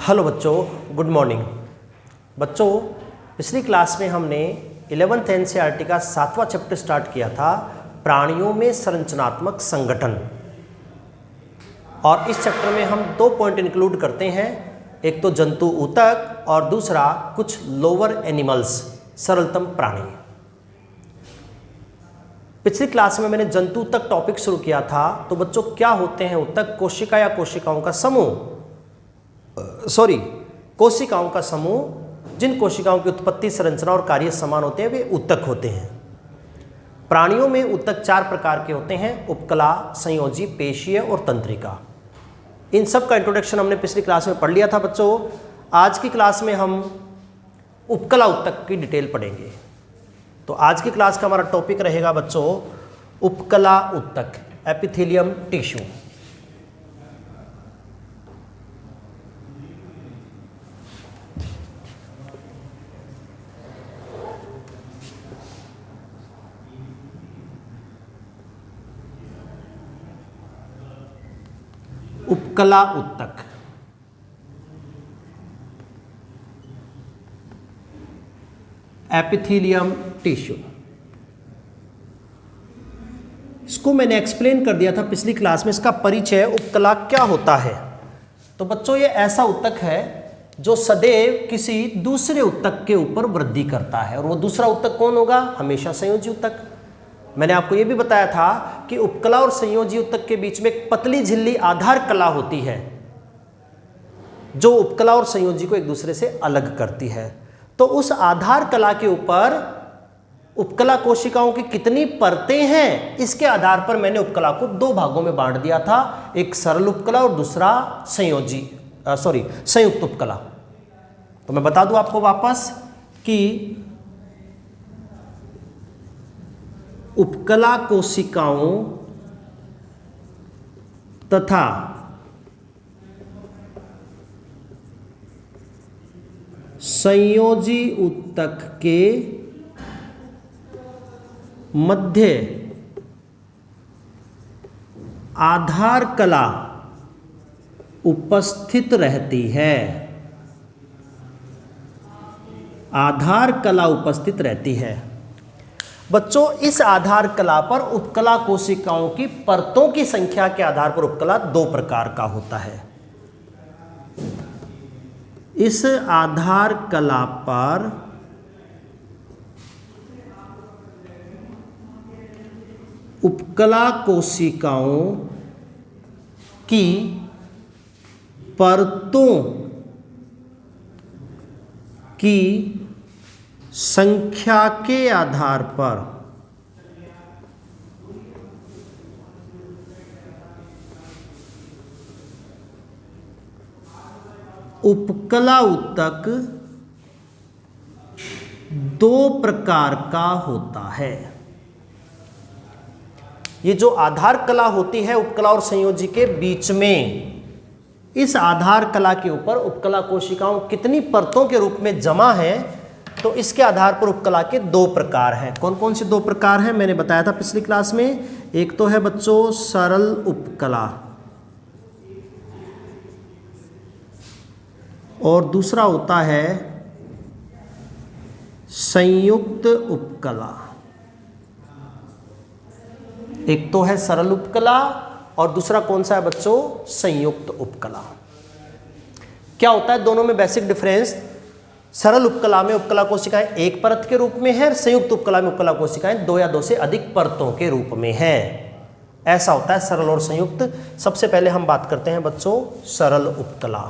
Hello बच्चों, good morning. बच्चों, पिछली क्लास में हमने 11th एनसीईआरटी का 7वां चैप्टर स्टार्ट किया था, प्राणियों में संरचनात्मक संगठन। और इस चैप्टर में हम 2 पॉइंट इंक्लूड करते हैं, एक तो जंतु ऊतक और दूसरा कुछ लोअर एनिमल्स, सरलतम प्राणी। पिछली क्लास में मैंने जंतु ऊतक टॉपिक शुरू किया था। तो बच्चों, क्या होते हैं ऊतक? कोशिका या कोशिकाओं का समूह, कोशिकाओं का समूह। जिन कोशिकाओं की उत्पत्ति, संरचना और कार्य समान होते हैं, वे ऊतक होते हैं। प्राणियों में ऊतक 4 प्रकार के होते हैं: उपकला, संयोजी, पेशीय और तंत्रिका। इन सब का इंट्रोडक्शन हमने पिछली क्लास में पढ़ लिया था बच्चों। आज की क्लास में हम उपकला ऊतक की डिटेल पढ़ेंगे। तो आज की क्लास का हमारा टॉपिक रहेगा बच्चों उपकला ऊतक, एपिथेलियम टिश्यू। उपकला ऊतक, एपिथेलियम टिश्यू। इसको मैंने एक्सप्लेन कर दिया था पिछली क्लास में। इसका परिचय, उपकला क्या होता है। तो बच्चों, ये ऐसा ऊतक है जो सदैव किसी दूसरे ऊतक के ऊपर वृद्धि करता है। और वो दूसरा ऊतक कौन होगा? हमेशा संयोजी ऊतक। मैंने आपको ये भी बताया था कि उपकला और संयोजी ऊतक के बीच में एक पतली झिल्ली आधार कला होती है, जो उपकला और संयोजी को एक दूसरे से अलग करती है। तो उस आधार कला के ऊपर उपकला कोशिकाओं की कितनी परतें हैं, इसके आधार पर मैंने उपकला को 2 भागों में बांट दिया था, एक सरल उपकला और दूसरा संयुक्त उपकला। तो मैं बता दूं आपको वापस कि उपकला कोशिकाओं तथा संयोजी ऊतक के मध्य आधार कला उपस्थित रहती है। आधार कला उपस्थित रहती है। बच्चों, इस आधार कला पर उपकला कोशिकाओं की परतों की संख्या के आधार पर उपकला 2 प्रकार का होता है। इस आधार कला पर उपकला कोशिकाओं की परतों की संख्या के आधार पर उपकला ऊतक 2 प्रकार का होता है। ये जो आधार कला होती है उपकला और संयोजी के बीच में, इस आधार कला के ऊपर उपकला कोशिकाओं कितनी परतों के रूप में जमा है, तो इसके आधार पर उपकला के 2 प्रकार हैं। कौन कौन से 2 प्रकार हैं मैंने बताया था पिछली क्लास में। एक तो है बच्चों सरल उपकला और दूसरा होता है संयुक्त उपकला। एक तो है सरल उपकला और दूसरा कौन सा है बच्चों? संयुक्त उपकला। क्या होता है दोनों में बेसिक डिफरेंस? सरल उपकला में उपकला कोशिकाएं एक परत के रूप में है, संयुक्त उपकला में उपकला कोशिकाएं 2 या 2 से अधिक परतों के रूप में है। ऐसा होता है सरल और संयुक्त। सबसे पहले हम बात करते हैं बच्चों सरल उपकला।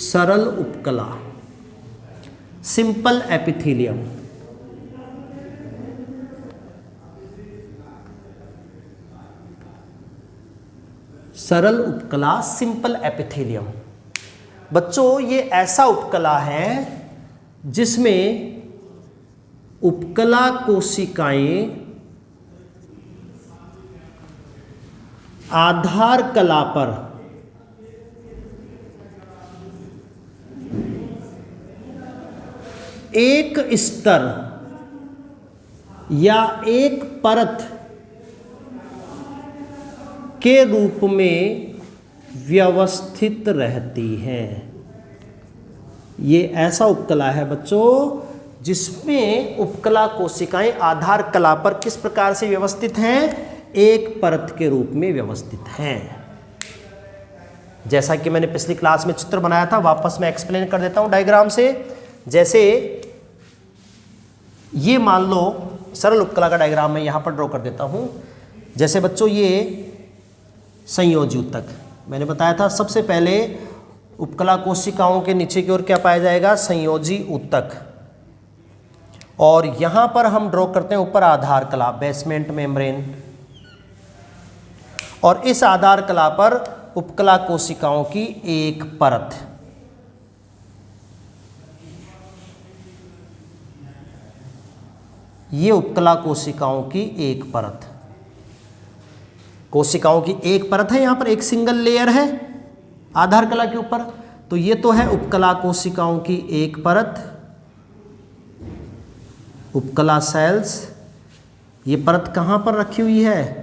सरल उपकला, सिंपल एपिथेलियम। सरल उपकला, सिंपल एपिथेलियम। बच्चों, ये ऐसा उपकला है जिसमें उपकला कोशिकाएं आधार कला पर एक स्तर या एक परत के रूप में व्यवस्थित रहती हैं। ये ऐसा उपकला है बच्चों जिसमें उपकला कोशिकाएं आधार कला पर किस प्रकार से व्यवस्थित हैं, एक परत के रूप में व्यवस्थित हैं। जैसा कि मैंने पिछली क्लास में चित्र बनाया था, वापस मैं एक्सप्लेन कर देता हूं डायग्राम से। जैसे ये मान लो सरल उपकला का डायग्राम मैं यहां पर ड्रॉ कर देता हूं। जैसे बच्चों ये संयोजी ऊतक मैंने बताया था, सबसे पहले उपकला कोशिकाओं के नीचे की ओर क्या पाया जाएगा, संयोजी ऊतक। और यहां पर हम ड्रॉ करते हैं ऊपर आधार कला, बेसमेंट मेम्ब्रेन। और इस आधार कला पर उपकला कोशिकाओं की एक परत। ये उपकला कोशिकाओं की एक परत, कोशिकाओं की एक परत है, यहां पर एक सिंगल लेयर है आधार कला के ऊपर। तो ये तो है उपकला कोशिकाओं की एक परत, उपकला सेल्स। ये परत कहां पर रखी हुई है,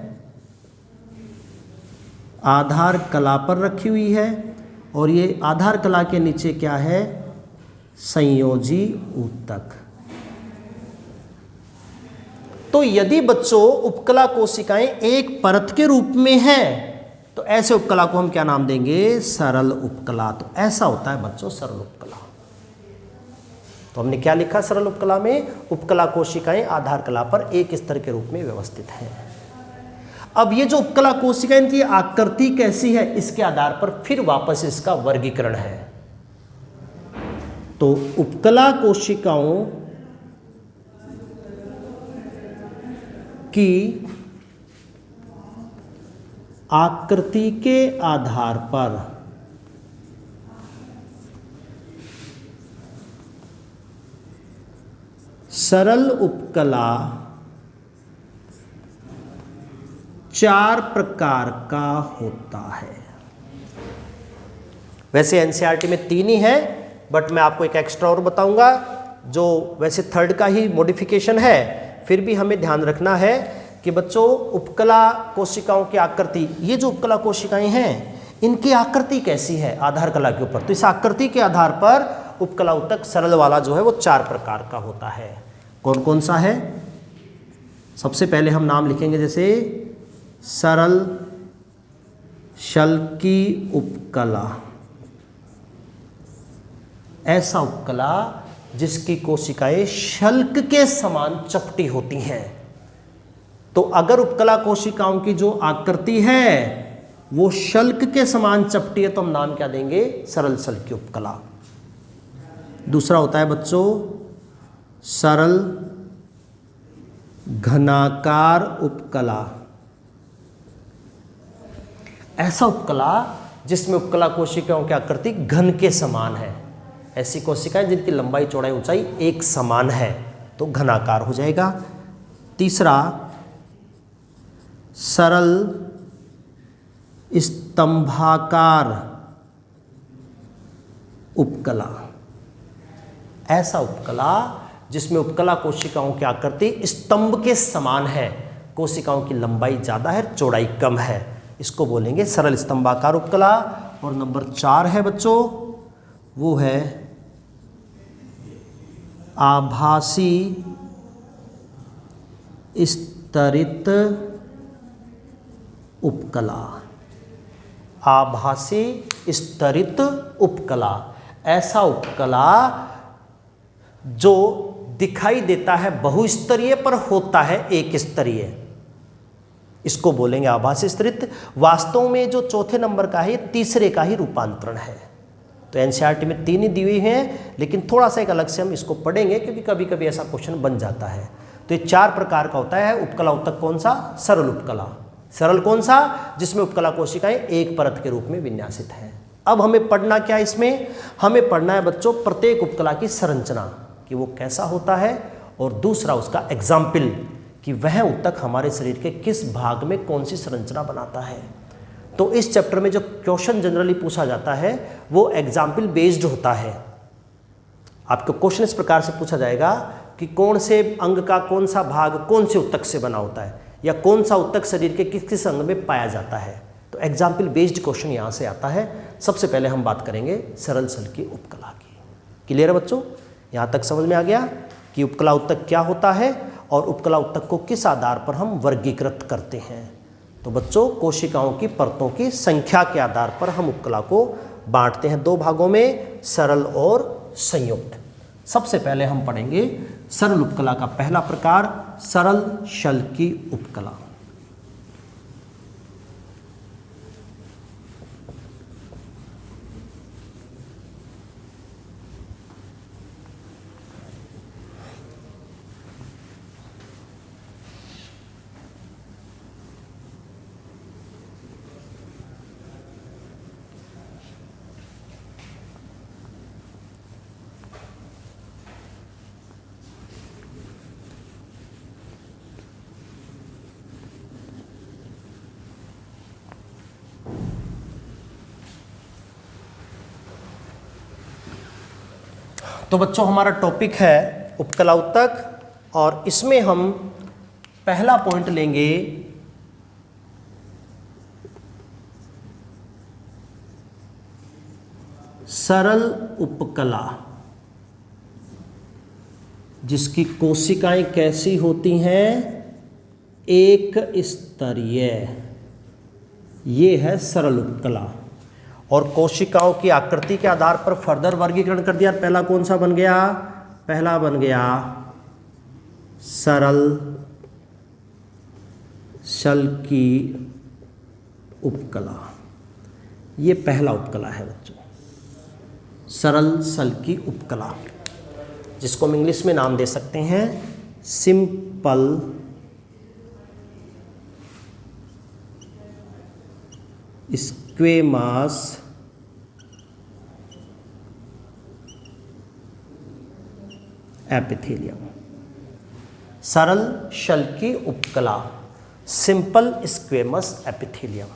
आधार कला पर रखी हुई है। और ये आधार कला के नीचे क्या है, संयोजी ऊतक। तो यदि बच्चों उपकला कोशिकाएं एक परत के रूप में हैं तो ऐसे उपकला को हम क्या नाम देंगे, सरल उपकला। तो ऐसा होता है बच्चों सरल उपकला। तो हमने क्या लिखा सरल उपकला में, उपकला कोशिकाएं आधार कला पर एक स्तर के रूप में व्यवस्थित हैं। अब ये जो उपकला कोशिका, इनकी आकृति कैसी है, इसके आधार पर फिर वापस इसका वर्गीकरण है। तो उपकला कोशिकाओं की आकृति के आधार पर सरल उपकला 4 प्रकार का होता है। वैसे एनसीईआरटी में 3 ही है, बट मैं आपको एक एक्स्ट्रा और बताऊंगा जो वैसे 3rd का ही मॉडिफिकेशन है। फिर भी हमें ध्यान रखना है कि बच्चों उपकला कोशिकाओं की आकृति, ये जो उपकला कोशिकाएं हैं इनकी आकृति कैसी है आधार कला के ऊपर, तो इस आकृति के आधार पर उपकला ऊतक सरल वाला जो है वो 4 प्रकार का होता है। कौन कौन सा है, सबसे पहले हम नाम लिखेंगे, जैसे सरल शल्की उपकला। ऐसा उपकला जिसकी कोशिकाएं शल्क के समान चपटी होती हैं। तो अगर उपकला कोशिकाओं की जो आकृति है वो शल्क के समान चपटी है तो हम नाम क्या देंगे, सरल शल्की उपकला। दूसरा होता है बच्चों सरल घनाकार उपकला। ऐसा उपकला जिसमें उपकला कोशिकाओं की आकृति घन के समान है। ऐसी कोशिकाएं जिनकी लंबाई चौड़ाई ऊंचाई एक समान है तो घनाकार हो जाएगा। तीसरा सरल स्तंभाकार उपकला। ऐसा उपकला जिसमें उपकला कोशिकाओं की आकृति स्तंभ के समान है, कोशिकाओं की लंबाई ज़्यादा है, चौड़ाई कम है, इसको बोलेंगे सरल स्तंभाकार उपकला। और नंबर 4 है बच्चों, वो है आभासी स्तरित उपकला। आभासी स्तरित उपकला, ऐसा उपकला जो दिखाई देता है बहुस्तरीय पर होता है एक स्तरीय, इसको बोलेंगे आभासी स्तरित। वास्तव में जो चौथे नंबर का है ये तीसरे का ही रूपांतरण है। तो एनसीईआरटी में 3 ही दी हुई हैं, लेकिन थोड़ा सा एक अलग से हम इसको पढ़ेंगे क्योंकि कभी कभी ऐसा क्वेश्चन बन जाता है। तो ये 4 प्रकार का होता है उपकला ऊतक। कौन सा, सरल उपकला। सरल कौन सा, जिसमें उपकला कोशिकाएं एक परत के रूप में विन्यासित हैं। अब हमें पढ़ना क्या है इसमें, हमें पढ़ना है बच्चों प्रत्येक उपकला की संरचना कि वो कैसा होता है, और दूसरा उसका एग्जाम्पल कि वह ऊतक हमारे शरीर के किस भाग में कौन सी संरचना बनाता है। तो इस चैप्टर में जो क्वेश्चन जनरली पूछा जाता है वो एग्जाम्पल बेस्ड होता है। आपको क्वेश्चन इस प्रकार से पूछा जाएगा कि कौन से अंग का कौन सा भाग कौन से ऊतक से बना होता है, या कौन सा ऊतक शरीर के किस किस अंग में पाया जाता है। तो एग्जाम्पल बेस्ड क्वेश्चन यहाँ से आता है। सबसे पहले हम बात करेंगे सरल सल की उपकला की। क्लियर है बच्चों? यहाँ तक समझ में आ गया कि उपकला उत्तक क्या होता है और उपकला उत्तक को किस आधार पर हम वर्गीकृत करते हैं। तो बच्चों, कोशिकाओं की परतों की संख्या के आधार पर हम उपकला को बांटते हैं दो भागों में, सरल और संयुक्त। सबसे पहले हम पढ़ेंगे सरल उपकला का पहला प्रकार, सरल शल की उपकला। तो बच्चों, हमारा टॉपिक है उपकला उत्तक और इसमें हम पहला पॉइंट लेंगे सरल उपकला, जिसकी कोशिकाएं कैसी होती हैं? एक स्तरीय। ये है सरल उपकला। और कोशिकाओं की आकृति के आधार पर फर्दर वर्गीकरण कर दिया। पहला कौन सा बन गया? पहला बन गया सरल शल की उपकला। ये पहला उपकला है बच्चों, सरल शल की उपकला, जिसको हम इंग्लिश में नाम दे सकते हैं सिंपल स्क्वेमस एपिथेलियम। सरल शल की उपकला, सिंपल स्क्वेमस एपिथेलियम।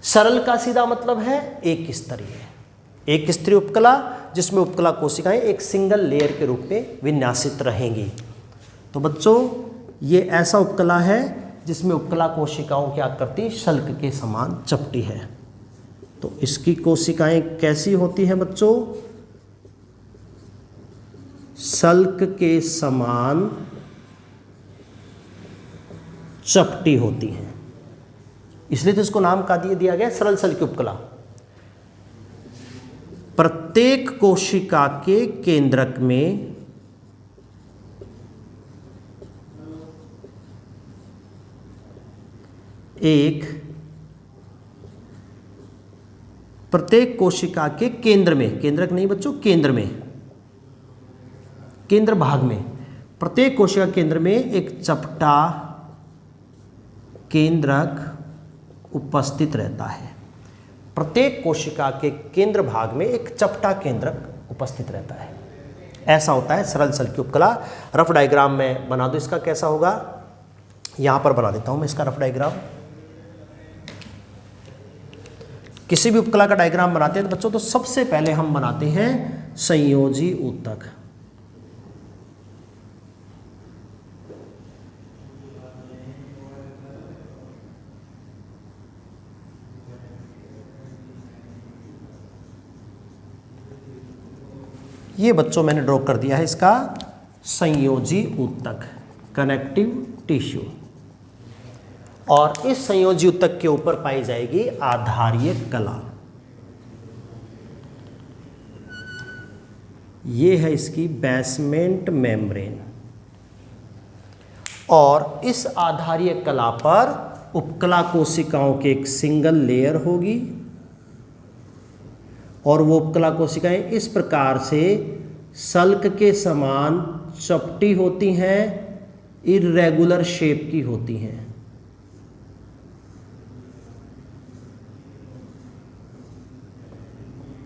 सरल का सीधा मतलब है एक स्तरीय। एक स्तरीय उपकला जिसमें उपकला कोशिकाएं एक सिंगल लेयर के रूप में विन्यासित रहेंगी। तो बच्चों, ये ऐसा उपकला है जिसमें उपकला कोशिकाओं की आकृति शल्क के समान चपटी है। तो इसकी कोशिकाएं कैसी होती हैं बच्चों? शल्क के समान चपटी होती हैं, इसलिए तो इसको नाम का दिया गया सरल शल की उपकला। प्रत्येक कोशिका के केंद्रक में प्रत्येक कोशिका के केंद्र में, केंद्रक नहीं बच्चों, केंद्र में, केंद्र भाग में, प्रत्येक कोशिका केंद्र में एक चपटा केंद्रक उपस्थित रहता है। प्रत्येक कोशिका के केंद्र भाग में एक चपटा केंद्रक उपस्थित रहता है। ऐसा होता है सरल शल की उपकला। रफ डायग्राम में बना दो इसका, कैसा होगा? यहां पर बना देता हूं मैं इसका रफ डायग्राम। किसी भी उपकला का डायग्राम बनाते हैं तो बच्चों, तो सबसे पहले हम बनाते हैं संयोजी ऊतक। ये बच्चों मैंने ड्रॉ कर दिया है इसका संयोजी ऊतक, कनेक्टिव टिश्यू। और इस संयोजी ऊतक के ऊपर पाई जाएगी आधारीय कला। ये है इसकी बेसमेंट मेम्ब्रेन। और इस आधारीय कला पर उपकला कोशिकाओं की एक सिंगल लेयर होगी और वो उपकला कोशिकाएं इस प्रकार से शल्क के समान चपटी होती हैं, इर्रेगुलर शेप की होती हैं।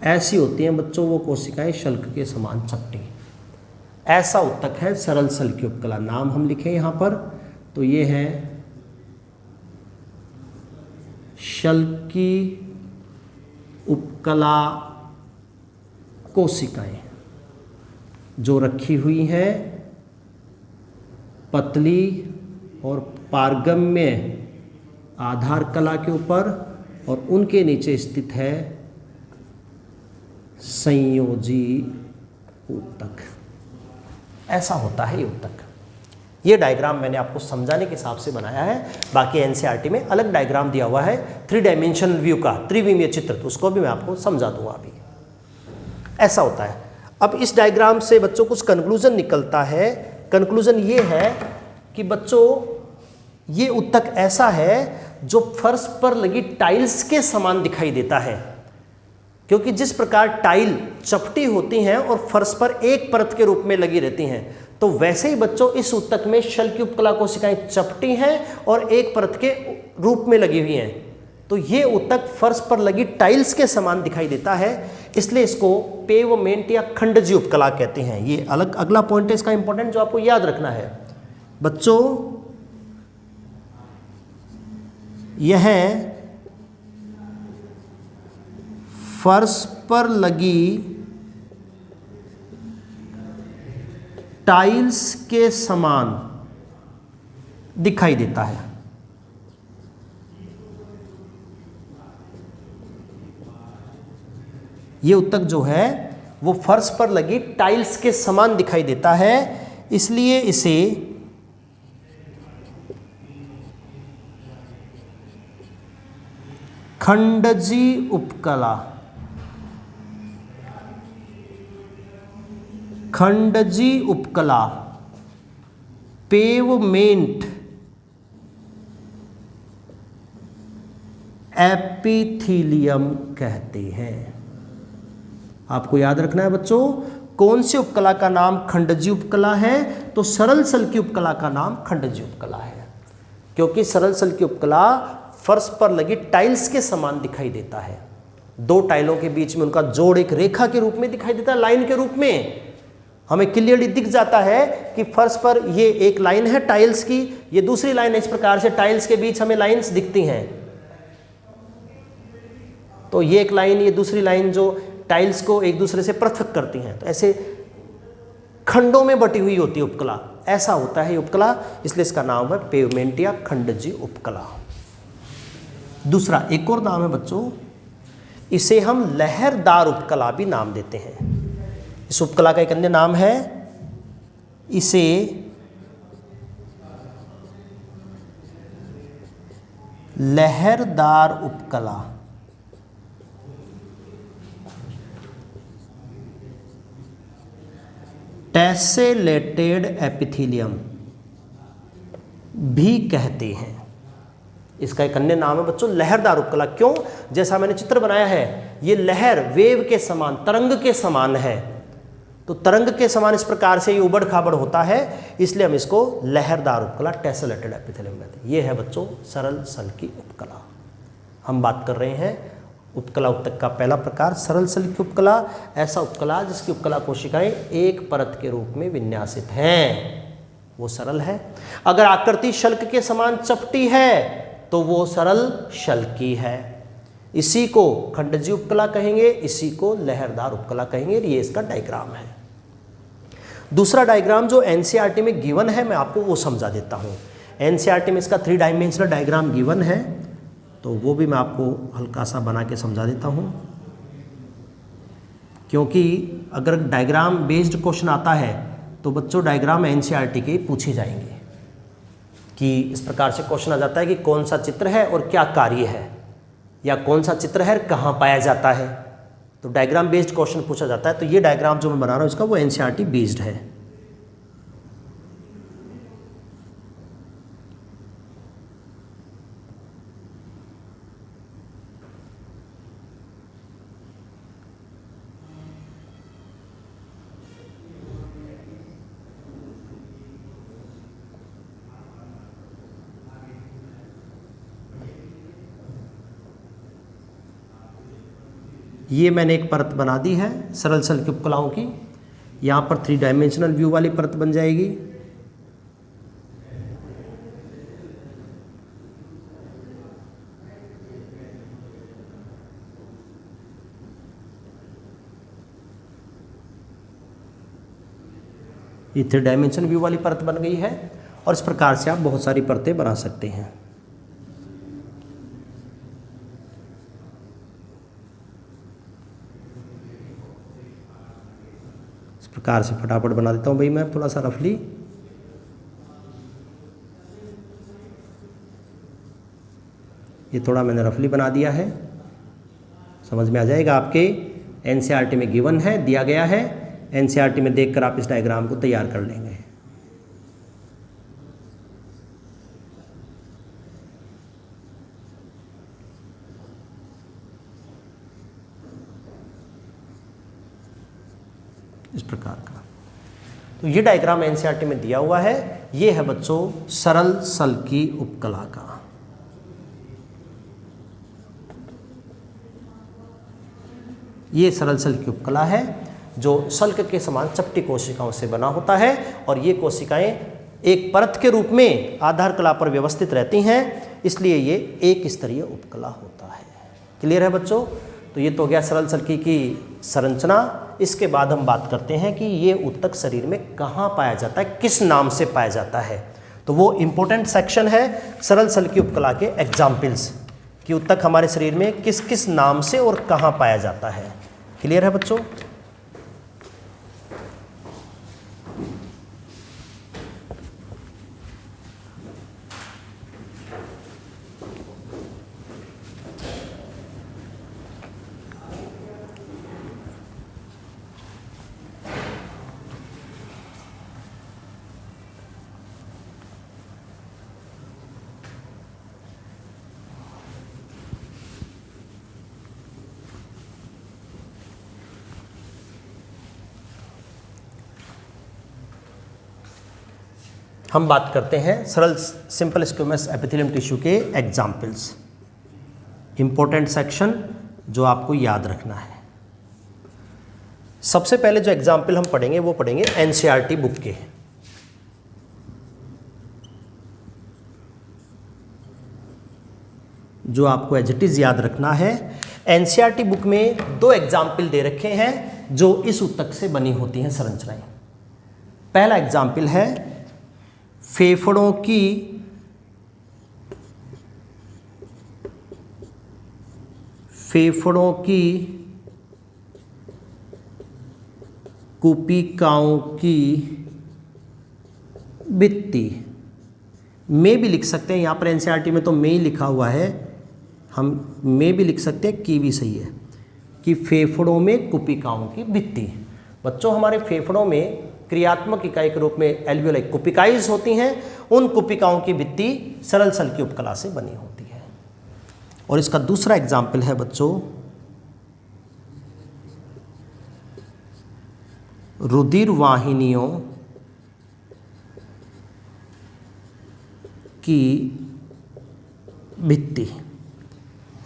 ऐसी होती हैं बच्चों वो कोशिकाएं शल्क के समान चपटी। ऐसा ऊतक है सरल शल की उपकला। नाम हम लिखें यहां पर, तो ये है शल की उपकला कोशिकाएं, जो रखी हुई हैं पतली और पारगम्य आधार कला के ऊपर और उनके नीचे स्थित है संयोजी ऊतक। ऐसा होता है ये ऊतक। ये डायग्राम मैंने आपको समझाने के हिसाब से बनाया है, बाकी एनसीईआरटी में अलग डायग्राम दिया हुआ है 3 डायमेंशनल व्यू का, त्रिविमीय चित्र, तो उसको भी मैं आपको समझा दूंगा अभी। ऐसा होता है। अब इस डायग्राम से बच्चों कुछ कंक्लूजन निकलता है। कंक्लूजन ये है कि बच्चों ये ऊतक ऐसा है जो फर्श पर लगी टाइल्स के समान दिखाई देता है, क्योंकि जिस प्रकार टाइल चपटी होती हैं और फर्श पर एक परत के रूप में लगी रहती हैं, तो वैसे ही बच्चों इस ऊतक में शल की उपकला कोशिकाएं चपटी हैं और एक परत के रूप में लगी हुई हैं। तो ये ऊतक फर्श पर लगी टाइल्स के समान दिखाई देता है, इसलिए इसको पेवमेंट या खंडजी उपकला कहते हैं। ये अलग अगला पॉइंट है इसका इंपॉर्टेंट, जो आपको याद रखना है बच्चों। यह फर्श पर लगी टाइल्स के समान दिखाई देता है। ये ऊतक जो है वो फर्श पर लगी टाइल्स के समान दिखाई देता है, इसलिए इसे खंडजी उपकला, खंडजी उपकला, पेवमेंट एपिथीलियम कहते हैं। आपको याद रखना है बच्चों, कौन सी उपकला का नाम खंडजी उपकला है? तो सरल सल की उपकला का नाम खंडजी उपकला है, क्योंकि सरल सल की उपकला फर्श पर लगी टाइल्स के समान दिखाई देता है। दो टाइलों के बीच में उनका जोड़ एक रेखा के रूप में दिखाई देता है, लाइन के रूप में हमें क्लियरली दिख जाता है कि फर्श पर ये एक लाइन है टाइल्स की, ये दूसरी लाइन है। इस प्रकार से टाइल्स के बीच हमें लाइंस दिखती हैं। तो ये एक लाइन, ये दूसरी लाइन जो टाइल्स को एक दूसरे से पृथक करती हैं। तो ऐसे खंडों में बटी हुई होती है उपकला, ऐसा होता है ये उपकला, इसलिए इसका नाम है पेवमेंट या खंडजी उपकला। दूसरा एक और नाम है बच्चों, इसे हम लहरदार उपकला भी नाम देते हैं। इस उपकला का एक अन्य नाम है, इसे लहरदार उपकला, टेसेलेटेड एपिथेलियम भी कहते हैं। इसका एक अन्य नाम है बच्चों लहरदार उपकला। क्यों? जैसा मैंने चित्र बनाया है, ये लहर वेव के समान, तरंग के समान है। तो तरंग के समान इस प्रकार से ये उबड़ खाबड़ होता है, इसलिए हम इसको लहरदार उपकला, टेसेलेटेड एपिथेलियम कहते हैं। ये है बच्चों सरल सल की उपकला। हम बात कर रहे हैं उपकला ऊतक का पहला प्रकार सरल सल की उपकला, ऐसा उपकला जिसकी उपकला कोशिकाएं एक परत के रूप में विन्यासित हैं, वो सरल है। अगर आकृति शल्क के समान चपटी है तो वो सरल शल्की है। इसी को खंडजी उपकला कहेंगे, इसी को लहरदार उपकला कहेंगे। ये इसका डायग्राम है। दूसरा डायग्राम जो एनसीईआरटी में गिवन है, मैं आपको वो समझा देता हूँ। एनसीईआरटी में इसका 3 डायमेंशनल डायग्राम गिवन है, तो वो भी मैं आपको हल्का सा बना के समझा देता हूँ, क्योंकि अगर डायग्राम बेस्ड क्वेश्चन आता है तो बच्चों डायग्राम एनसीईआरटी के पूछे जाएंगे कि इस प्रकार से क्वेश्चन आ जाता है कि कौन सा चित्र है और क्या कार्य है, या कौन सा चित्र है कहाँ पाया जाता है। तो डायग्राम बेस्ड क्वेश्चन पूछा जाता है। तो ये डायग्राम जो मैं बना रहा हूँ इसका वो एनसीईआरटी बेस्ड है। ये मैंने एक परत बना दी है सरल सल की उपकलाओं की। यहाँ पर 3 डायमेंशनल व्यू वाली परत बन जाएगी। ये 3 डायमेंशन व्यू वाली परत बन गई है, और इस प्रकार से आप बहुत सारी परतें बना सकते हैं। प्रकार से फटाफट बना देता हूँ भाई मैं थोड़ा सा रफली। ये थोड़ा मैंने रफली बना दिया है, समझ में आ जाएगा। आपके एनसीईआरटी में गिवन है, दिया गया है, एनसीईआरटी में देखकर आप इस डायग्राम को तैयार कर लेंगे। इस प्रकार का तो ये डायग्राम एनसीईआरटी में दिया हुआ है। ये है बच्चों सरल सल की उपकला का। ये सरल सल की उपकला है जो शल्क के समान चपटी कोशिकाओं से बना होता है और ये कोशिकाएं एक परत के रूप में आधार कला पर व्यवस्थित रहती हैं, इसलिए ये एक स्तरीय उपकला होता है। क्लियर है बच्चों? तो ये तो हो गया सरल सल्की की संरचना। इसके बाद हम बात करते हैं कि ये ऊतक शरीर में कहाँ पाया जाता है, किस नाम से पाया जाता है। तो वो इम्पोर्टेंट सेक्शन है सरल सल्की उपकला के एग्जाम्पल्स कि ऊतक हमारे शरीर में किस किस नाम से और कहाँ पाया जाता है। क्लियर है बच्चों? हम बात करते हैं सरल सिंपल स्क्वेमस एपिथेलियम टिश्यू के एग्जाम्पल्स। इंपॉर्टेंट सेक्शन जो आपको याद रखना है। सबसे पहले जो एग्जाम्पल हम पढ़ेंगे वो पढ़ेंगे एनसीईआरटी बुक के। जो आपको एज इट इज याद रखना है, एनसीईआरटी बुक में दो एग्जाम्पल दे रखे हैं जो इस ऊतक से बनी होती हैं संरचनाएं। पहला एग्जाम्पल है फेफड़ों की कुपिकाओं की भित्ति। में भी लिख सकते हैं, यहाँ पर एनसीईआरटी में तो में ही लिखा हुआ है, हम में भी लिख सकते हैं, की भी सही है कि फेफड़ों में कुपिकाओं की भित्ति। बच्चों हमारे फेफड़ों में क्रियात्मक इकाई के रूप में एल्वियोलाई कुपिकाइज होती हैं। उन कुपिकाओं की भित्ति सरल सल की उपकला से बनी होती है। और इसका दूसरा एग्जाम्पल है बच्चों रुधिर वाहिनियों की भित्ति।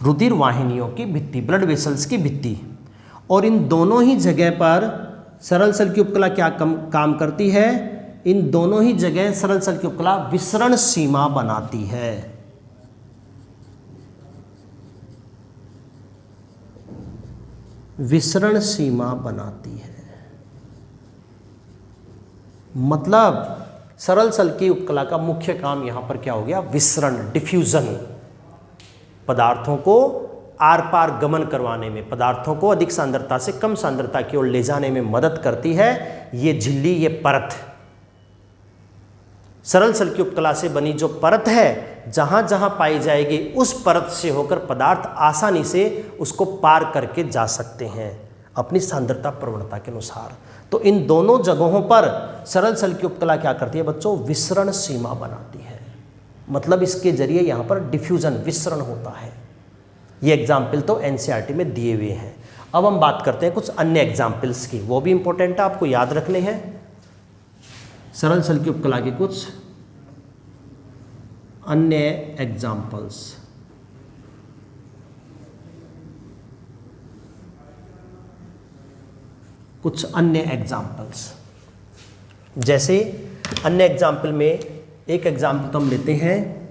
रुधिर वाहिनियों की भित्ति, ब्लड वेसल्स की भित्ति। और इन दोनों ही जगह पर सरल सल की उपकला क्या काम करती है? इन दोनों ही जगह सरल सल की उपकला विसरण सीमा बनाती है। विसरण सीमा बनाती है, मतलब सरल सल की उपकला का मुख्य काम यहां पर क्या हो गया? विसरण, डिफ्यूजन। पदार्थों को आर पार गमन करवाने में, पदार्थों को अधिक सांद्रता से कम सांद्रता की ओर ले जाने में मदद करती है ये झिल्ली, ये परत। सरल सल की उपकला से बनी जो परत है, जहां जहां पाई जाएगी उस परत से होकर पदार्थ आसानी से उसको पार करके जा सकते हैं अपनी सांद्रता प्रवणता के अनुसार। तो इन दोनों जगहों पर सरल सल की उपकला क्या करती है बच्चों? विसरण सीमा बनाती है। मतलब इसके जरिए यहां पर डिफ्यूजन, विसरण होता है। ये एग्जाम्पल तो एनसीईआरटी में दिए हुए हैं। अब हम बात करते हैं कुछ अन्य एग्जाम्पल्स की, वो भी इंपॉर्टेंट है, आपको याद रखने हैं। सरल सल की उपकला के कुछ अन्य एग्जाम्पल्स। कुछ अन्य एग्जाम्पल्स, जैसे अन्य एग्जाम्पल में एक एग्जाम्पल तो हम लेते हैं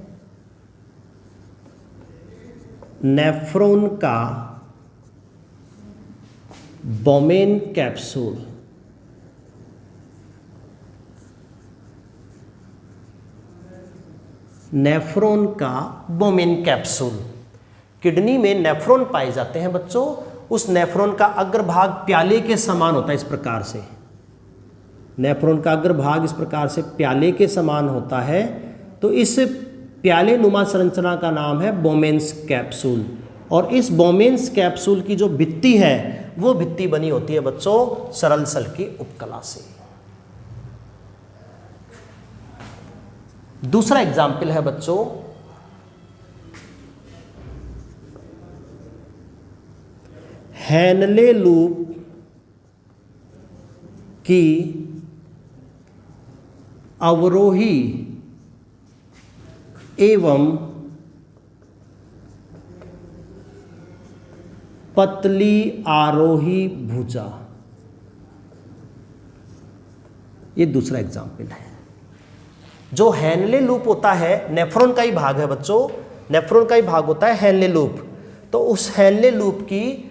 नेफ्रॉन का बोमेन कैप्सूल। नेफ्रॉन का बोमेन कैप्सूल। किडनी में नेफ्रॉन पाए जाते हैं बच्चों। उस नेफ्रॉन का अग्रभाग प्याले के समान होता है, इस प्रकार से नेफ्रॉन का अग्रभाग इस प्रकार से प्याले के समान होता है, तो इस प्याले नुमा संरचना का नाम है बोमेन्स कैप्सूल। और इस बोमेन्स कैप्सूल की जो भित्ति है वो भित्ति बनी होती है बच्चों सरल सल की उपकला से। दूसरा एग्जाम्पल है बच्चों हेनले लूप की अवरोही एवं पतली आरोही भुजा। ये दूसरा एग्जाम्पल है। जो हेनले लूप होता है नेफ्रॉन का ही भाग है बच्चों, नेफ्रॉन का ही भाग होता है हेनले लूप। तो उस हेनले लूप की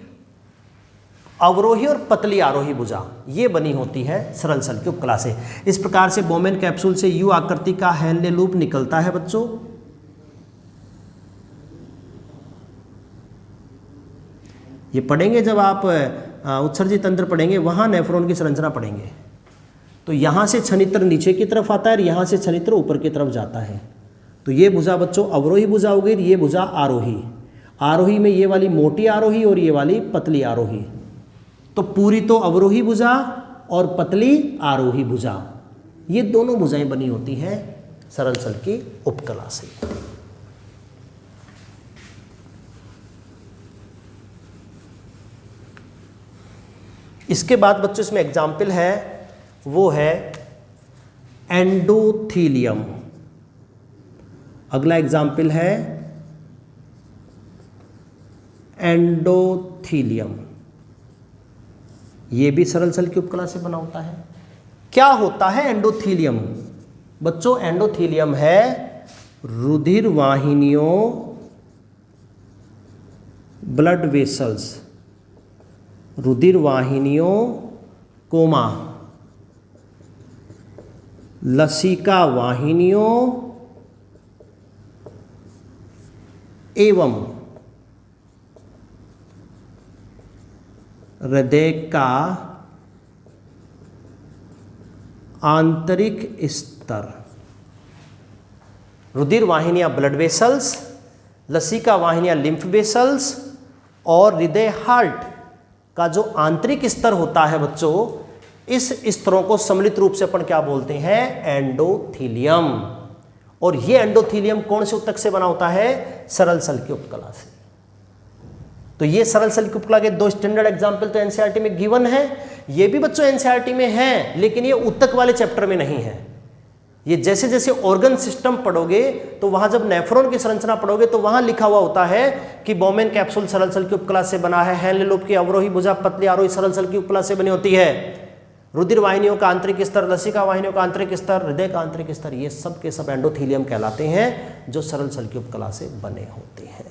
अवरोही और पतली आरोही भुजा ये बनी होती है सरल सल की उपकला से। इस प्रकार से बोमेन कैप्सूल से यू आकृति का हेनले लूप निकलता है बच्चों। ये पढ़ेंगे जब आप उत्सर्जी तंत्र पढ़ेंगे, वहां नेफ्रॉन की संरचना पढ़ेंगे। तो यहां से छनित्र नीचे की तरफ आता है और यहां से छनित्र ऊपर की तरफ जाता है। तो ये भुजा बच्चों अवरोही भुजा हो गई, ये भुजा आरोही। आरोही में ये वाली मोटी आरोही और ये वाली पतली आरोही। तो पूरी तो अवरोही भुजा और पतली आरोही भुजा, ये दोनों भुजाएं बनी होती हैं सरल सल की उपकला से। इसके बाद बच्चों इसमें एग्जाम्पल है वो है एंडोथीलियम। अगला एग्जाम्पल है एंडोथीलियम। ये भी सरल सल की उपकला से बना होता है। क्या होता है एंडोथीलियम बच्चों? एंडोथीलियम है रुधिर वाहिनियों, ब्लड वेसल्स, रुधिर वाहिनियों कोमा लसिका वाहिनियों एवं हृदय का आंतरिक स्तर। रुधिर वाहिनियां ब्लड वेसल्स, लसिका वाहिनियां लिम्फ वेसल्स और हृदय हार्ट का जो आंतरिक स्तर होता है बच्चों, इस स्तरों को सम्मिलित रूप से अपन क्या बोलते हैं? एंडोथीलियम। और ये एंडोथीलियम कौन से ऊतक से बना होता है? सरल सल की उपकला से। तो ये सरल सल की उपकला के दो स्टैंडर्ड एग्जाम्पल तो एनसीईआरटी में गिवन है। ये भी बच्चों एनसीईआरटी में है, लेकिन ये ऊतक वाले चैप्टर में नहीं है। ये जैसे जैसे ऑर्गन सिस्टम पढ़ोगे तो वहां जब नेफ्रॉन की संरचना पढ़ोगे तो वहां लिखा हुआ होता है कि बोमेन कैप्सूल सरल सल की उपकला से बना है, हेनले लूप की अवरोही भुजा पतली आरोही सरल सल की उपकला से बनी होती है, रुधिर वाहिनियों का आंतरिक स्तर, लसिका वाहिनियों का आंतरिक स्तर, हृदय का आंतरिक स्तर, ये सब के सब एंडोथीलियम कहलाते हैं जो सरल सल की उपकला से बने होते हैं।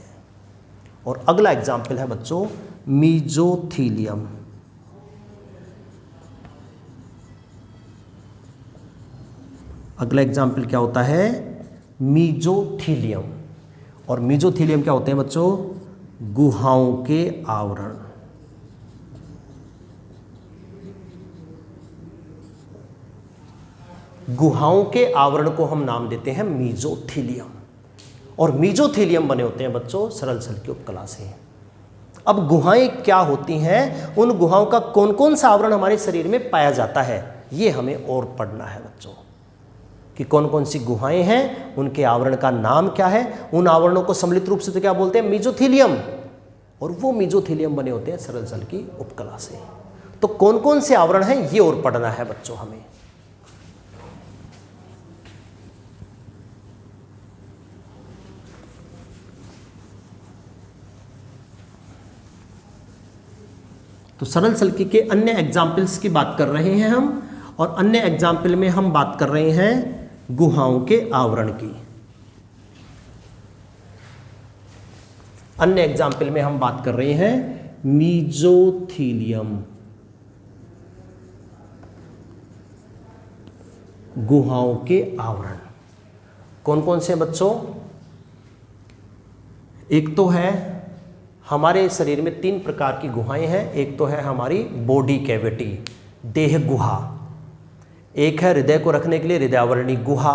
और अगला एग्जाम्पल है बच्चों मीजोथीलियम। अगला एग्जाम्पल क्या होता है? मीजोथीलियम। और मीजोथीलियम क्या होते हैं बच्चों? गुहाओं के आवरण। गुहाओं के आवरण को हम नाम देते हैं मीजोथीलियम। और मीजोथीलियम बने होते हैं बच्चों सरल सल की उपकला से। अब गुहाएं क्या होती हैं, उन गुहाओं का कौन कौन सा आवरण हमारे शरीर में पाया जाता है, ये हमें और पढ़ना है बच्चों, कि कौन कौन सी गुहाएं हैं, उनके आवरण का नाम क्या है। उन आवरणों को सम्मिलित रूप से तो क्या बोलते हैं? मीजोथीलियम। और वो मीजोथीलियम बने होते हैं सरल सल की उपकला से। तो कौन कौन से आवरण हैं ये और पढ़ना है बच्चों हमें। तो सरल सल के अन्य एग्जाम्पल्स की बात कर रहे हैं हम, और अन्य एग्जाम्पल में हम बात कर रहे हैं गुहाओं के आवरण की। अन्य एग्जाम्पल में हम बात कर रहे हैं मीजोथीलियम, गुहाओं के आवरण। कौन कौन से बच्चों? एक तो है हमारे शरीर में 3 प्रकार की गुहाएं हैं। एक तो है हमारी बॉडी कैविटी, देह गुहा। एक है हृदय को रखने के लिए हृदयावरणी गुहा,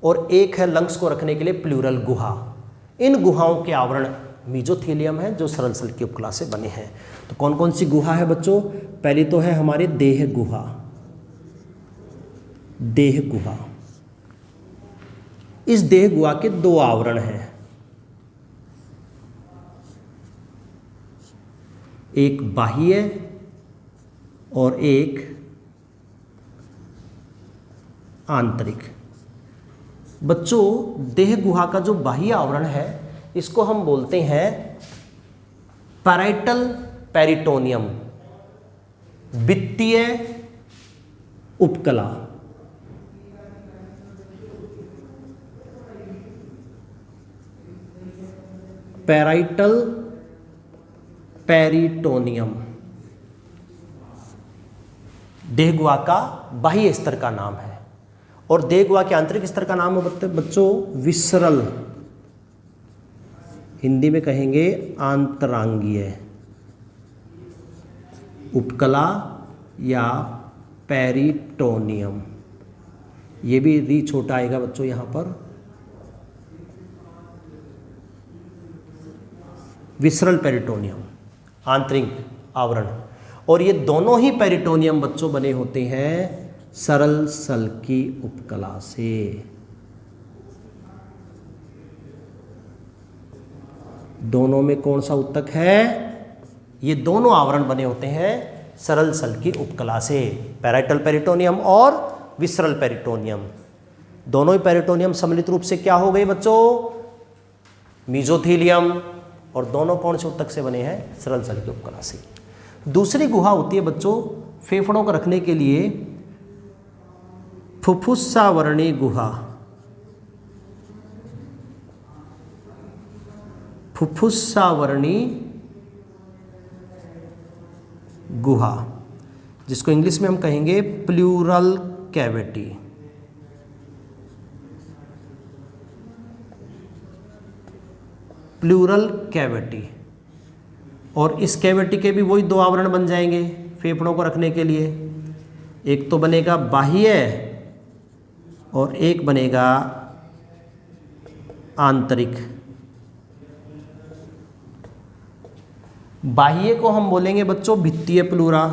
और एक है लंग्स को रखने के लिए प्लूरल गुहा। इन गुहाओं के आवरण मीजोथीलियम है जो सरल सल की उपकला से बने हैं। तो कौन कौन सी गुहा है बच्चों? पहली तो है हमारे देह गुहा। देह गुहा, इस देह गुहा के दो आवरण हैं, एक बाह्य और एक आंतरिक। बच्चों देह गुहा का जो बाह्य आवरण है इसको हम बोलते हैं पैराइटल पेरिटोनियम, वित्तीय उपकला। पैराइटल पेरिटोनियम देह गुहा का बाह्य स्तर का नाम है, और देह गुहा के आंतरिक स्तर का नाम है बच्चों विसरल, हिंदी में कहेंगे आंतरांगीय उपकला या पेरिटोनियम। ये भी री छोटा आएगा बच्चों यहां पर। विसरल पेरिटोनियम, आंतरिक आवरण, और ये दोनों ही पेरिटोनियम बच्चों बने होते हैं सरल सल की उपकला से। दोनों में कौन सा उत्तक है? ये दोनों आवरण बने होते हैं सरल सल की उपकला से, पैराइटल पेरिटोनियम और विसरल पेरिटोनियम। दोनों ही पेरिटोनियम सम्मिलित रूप से क्या हो गए बच्चों? मीजोथीलियम। और दोनों कौन से उत्तक से बने हैं? सरल सल की उपकला से। दूसरी गुहा होती है बच्चों फेफड़ों को रखने के लिए फुफ्फुसावर्णी गुहा। फुफ्फुसावर्णी गुहा, जिसको इंग्लिश में हम कहेंगे प्लूरल कैविटी। प्लूरल कैविटी, और इस कैविटी के भी वही दो आवरण बन जाएंगे फेफड़ों को रखने के लिए। एक तो बनेगा बाह्य और एक बनेगा आंतरिक। बाह्य को हम बोलेंगे बच्चों भित्तीय प्लूरा,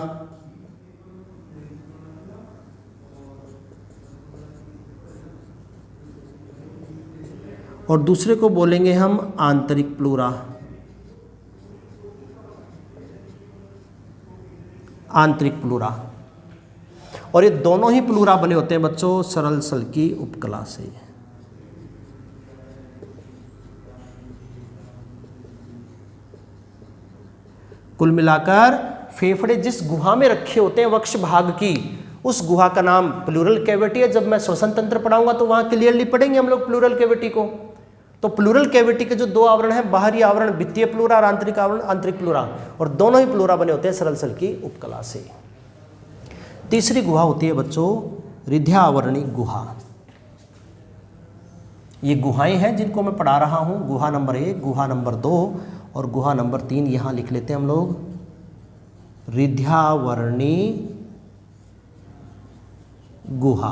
और दूसरे को बोलेंगे हम आंतरिक प्लूरा। आंतरिक प्लूरा, और ये दोनों ही प्लूरा बने होते हैं बच्चों सरल सल की उपकला से। कुल मिलाकर फेफड़े जिस गुहा में रखे होते हैं वक्ष भाग की, उस गुहा का नाम प्लूरल कैविटी है। जब मैं श्वसन तंत्र पढ़ाऊंगा तो वहां क्लियरली पढ़ेंगे हम लोग प्लूरल कैविटी को। तो प्लूरल कैविटी के जो दो आवरण हैं, बाहरी आवरण वित्तीय प्लूरा और आंतरिक आवरण आंतरिक प्लूरा, और दोनों ही प्लूरा बने होते हैं सरल सल की उपकला से। तीसरी गुहा होती है बच्चों हृदयावरणी गुहा। ये गुहाएं हैं जिनको मैं पढ़ा रहा हूं, गुहा नंबर 1, गुहा नंबर 2 और गुहा नंबर 3 यहां लिख लेते हैं हम लोग। हृदयावरणी गुहा,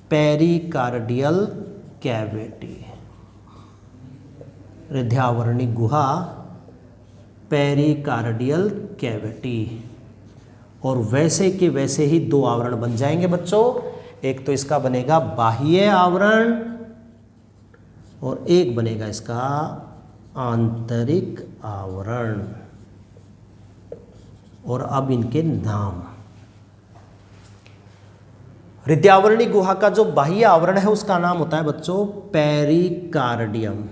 पेरिकार्डियल कैविटी। हृदयावरणी गुहा, पेरिकार्डियल कैविटी, और वैसे के वैसे ही दो आवरण बन जाएंगे बच्चों। एक तो इसका बनेगा बाह्य आवरण और एक बनेगा इसका आंतरिक आवरण। और अब इनके नाम। हृदयावरणी गुहा का जो बाह्य आवरण है उसका नाम होता है बच्चों पेरिकार्डियम।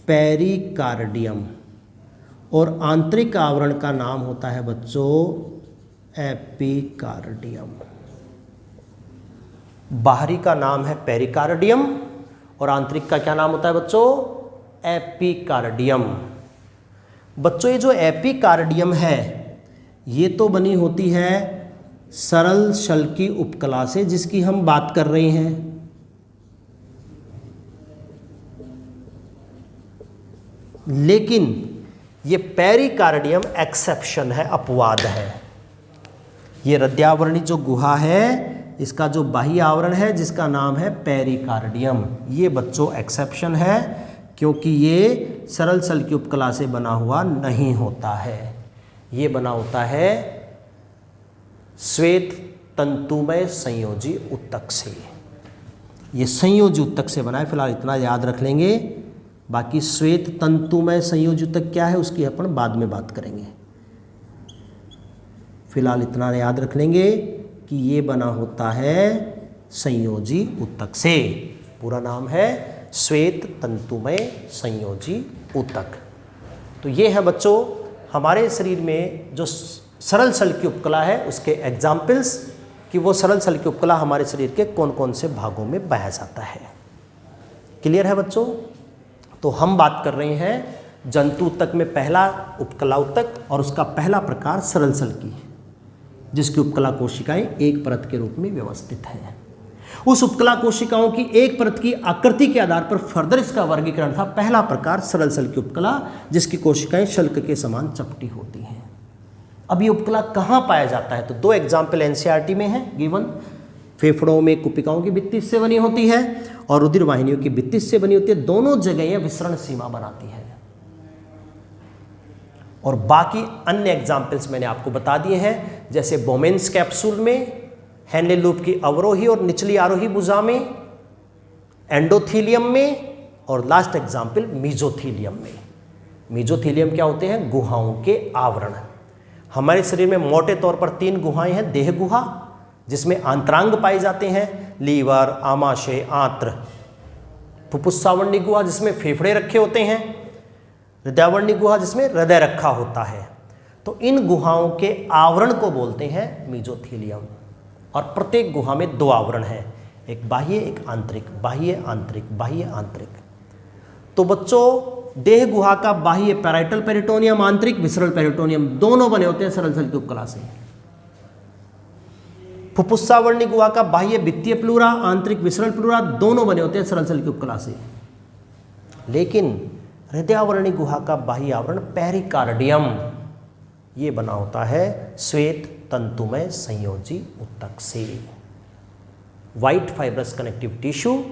पेरिकार्डियम, और आंतरिक आवरण का नाम होता है बच्चों एपिकार्डियम। बाहरी का नाम है पेरिकार्डियम और आंतरिक का क्या नाम होता है बच्चों? एपिकार्डियम। बच्चों ये जो एपिकार्डियम है ये तो बनी होती है सरल शल्की उपकला से जिसकी हम बात कर रहे हैं। लेकिन ये पेरिकार्डियम एक्सेप्शन है, अपवाद है। ये हृदयावरणी जो गुहा है, इसका जो बाह्य आवरण है जिसका नाम है पेरिकार्डियम, ये बच्चों एक्सेप्शन है, क्योंकि ये सरल सल की उपकला से बना हुआ नहीं होता है। ये बना होता है श्वेत तंतुमय संयोजी ऊतक से। ये संयोजी ऊतक से बना है, फिलहाल इतना याद रख लेंगे। बाकी श्वेत तंतुमय संयोजी ऊतक क्या है उसकी अपन बाद में बात करेंगे। फिलहाल इतना याद रख लेंगे कि ये बना होता है संयोजी ऊतक से। पूरा नाम है श्वेत तंतुमय संयोजी ऊतक। तो ये है बच्चों हमारे शरीर में जो सरल सल की उपकला है उसके एग्जाम्पल्स, कि वो सरल सल की उपकला हमारे शरीर के कौन कौन से भागों में पाया जाता है। क्लियर है बच्चों? तो हम बात कर रहे हैं जंतु ऊतक में पहला उपकला ऊतक और उसका पहला प्रकार सरल सल की, जिसकी उपकला कोशिकाएं एक परत के रूप में व्यवस्थित है। उस उपकला कोशिकाओं की एक परत की आकृति के आधार पर फर्दर इसका वर्गीकरण था। पहला प्रकार सरल सल की उपकला, जिसकी कोशिकाएं शल्क के समान चपटी होती हैं। अब ये उपकला कहाँ पाया जाता है? तो दो एग्जाम्पल एनसीईआरटी में है गिवन। फेफड़ों में कुपिकाओं की भित्ति से बनी होती है और रुधिर वाहिनियों की भित्ति से बनी होती है। दोनों जगह ये विसरण सीमा बनाती है। और बाकी अन्य एग्जाम्पल्स मैंने आपको बता दिए हैं, जैसे बोमेन्स कैप्सूल में, हेनले लूप की अवरोही और निचली आरोही भुजा में, एंडोथीलियम में, और लास्ट एग्जाम्पल मीजोथीलियम में। मीजोथीलियम क्या होते हैं? गुहाओं के आवरण। हमारे शरीर में मोटे तौर पर 3 गुहाएं हैं। देह गुहा जिसमें आंतरांग पाए जाते हैं, लीवर, आमाशय, आंत्र। फुफ्फुसावर्णी गुहा जिसमें फेफड़े रखे होते हैं। हृदयावर्णी गुहा जिसमें हृदय रखा होता है। तो इन गुहाओं के आवरण को बोलते हैं मीजोथीलियम। और प्रत्येक गुहा में 2 आवरण हैं, एक बाह्य एक आंतरिक, बाह्य आंतरिक, बाह्य आंतरिक। तो बच्चों देह गुहा का बाह्य पैराइटल पेरिटोनियम, आंतरिक विसरल पेरिटोनियम, दोनों बने होते हैं सरल सल की उपकला से। फुफ्फुसावर्णी गुहा का बाह्य भित्तीय प्लूरा, आंतरिक विसरल प्लूरा, दोनों बने होते हैं सरल सल की उपकला से। लेकिन हृदयावर्णी गुहा का बाह्य आवरण पेरिकार्डियम, ये बना होता है श्वेत तंतुमय संयोजी ऊतक से। White fibrous connective tissue.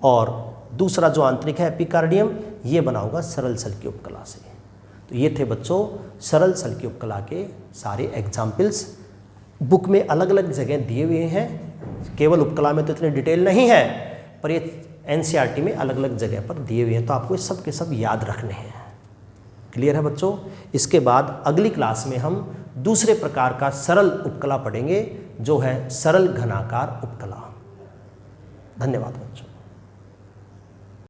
और दूसरा जो आंतरिक है एपिकार्डियम, ये बना होगा सरल सल की उपकला से। तो ये थे बच्चों सरल सल की उपकला के सारे एग्जाम्पल्स। बुक में अलग अलग जगह दिए हुए हैं, केवल उपकला में तो इतने डिटेल नहीं है, पर ये एनसीईआरटी में अलग अलग जगह पर दिए हुए हैं, तो आपको सब के सब याद रखने हैं। क्लियर है बच्चों? इसके बाद अगली क्लास में हम दूसरे प्रकार का सरल उपकला पढ़ेंगे, जो है सरल घनाकार उपकला। धन्यवाद बच्चों।